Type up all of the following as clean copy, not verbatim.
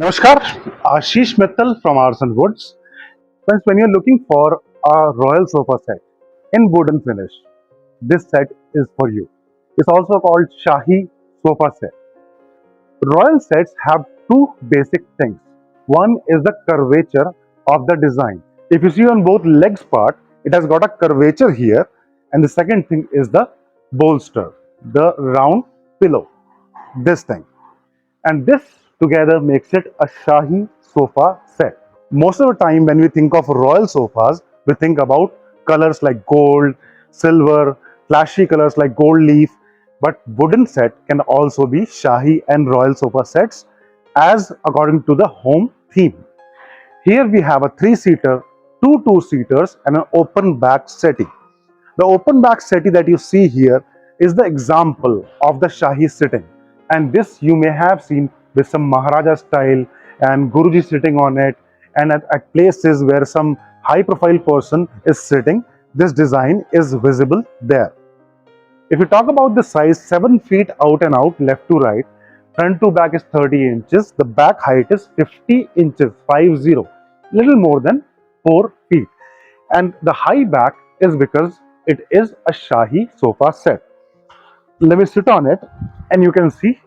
Namaskar, Ashish Mittal from Aarsun Woods. Friends, when you're looking for a royal sofa set in wooden finish, this set is for you. It's also called Shahi sofa set. Royal sets have two basic things. One is the curvature of the design. If you see on both legs part, it has got a curvature here, and the second thing is the bolster, the round pillow, this thing. And this together makes it a Shahi sofa set. Most of the time when we think of royal sofas, we think about colors like gold, silver, flashy colors like gold leaf, but wooden set can also be Shahi and royal sofa sets as according to the home theme. Here we have a 3-seater, two 2-seaters and an open back settee. The open back settee that you see here is the example of the Shahi sitting, and this you may have seen with some Maharaja style and Guruji sitting on it, and at places where some high profile person is sitting, this design is visible there. If you talk about the size, 7 feet out and out, left to right, front to back is 30 inches, the back height is 50 inches, 50, little more than 4 feet. And the high back is because it is a Shahi sofa set. Let me sit on it and you can see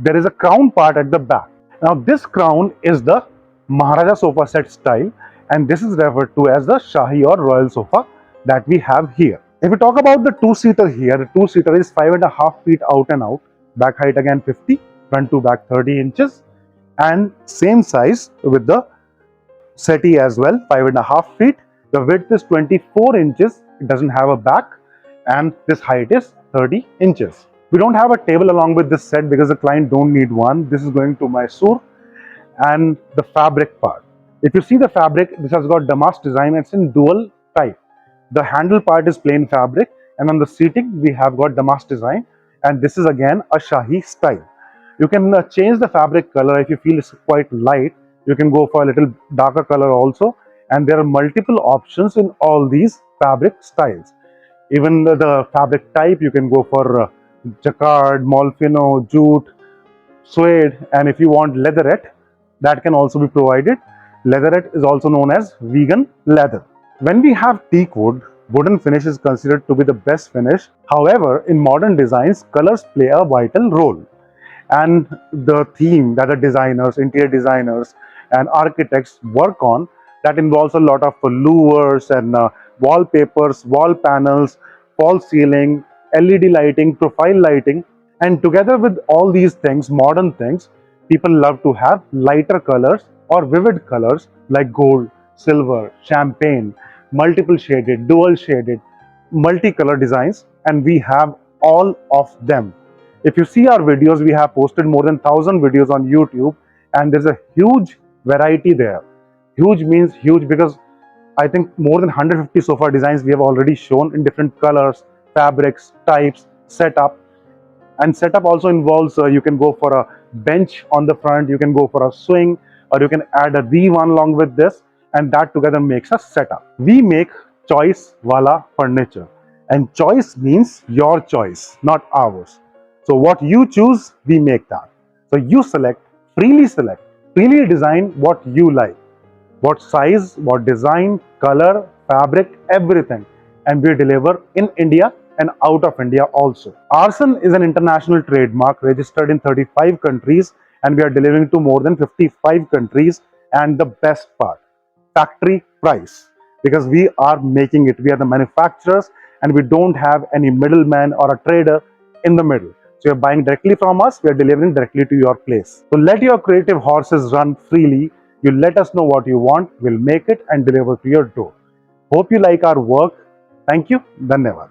there is a crown part at the back. Now this crown is the Maharaja sofa set style, and this is referred to as the Shahi or royal sofa that we have here. If we talk about the 2-seater here, the 2-seater is 5.5 feet out and out, back height again 50, front to back 30 inches, and same size with the settee as well, 5.5 feet. The width is 24 inches, it doesn't have a back, and this height is 30 inches. We don't have a table along with this set because the client don't need one. This is going to Mysore. And the fabric part. If you see the fabric, this has got damask design. It's in dual type. The handle part is plain fabric, and on the seating we have got damask design, and this is again a Shahi style. You can change the fabric color. If you feel it's quite light, you can go for a little darker color also, and there are multiple options in all these fabric styles. Even the fabric type, you can go for jacquard, molfino, jute, suede, and if you want leatherette, that can also be provided. Leatherette is also known as vegan leather. When we have teak wood, wooden finish is considered to be the best finish. However, in modern designs, colors play a vital role. And the theme that the designers, interior designers and architects work on, that involves a lot of louvers and wallpapers, wall panels, false ceiling, LED lighting, profile lighting. And together with all these things, modern things, people love to have lighter colors or vivid colors like gold, silver, champagne, multiple shaded, dual shaded, multicolor designs, and we have all of them. If you see our videos, we have posted more than 1,000 videos on YouTube, and there's a huge variety there. Huge means huge because I think more than 150 sofa designs we have already shown in different colors, fabrics, types, setup. And setup also involves you can go for a bench on the front, you can go for a swing, or you can add a divan along with this, and that together makes a setup. We make choice wala furniture, and choice means your choice, not ours. So what you choose, we make that. So you select, freely design what you like, what size, what design, color, fabric, everything, and we deliver in India and out of India also. Aarsun is an international trademark registered in 35 countries, and we are delivering to more than 55 countries. And the best part, factory price, because we are making it, we are the manufacturers, and we don't have any middleman or a trader in the middle. So you're buying directly from us, we are delivering directly to your place. So let your creative horses run freely. You let us know what you want, we'll make it and deliver to your door. Hope you like our work. Thank you. Dhanyavad.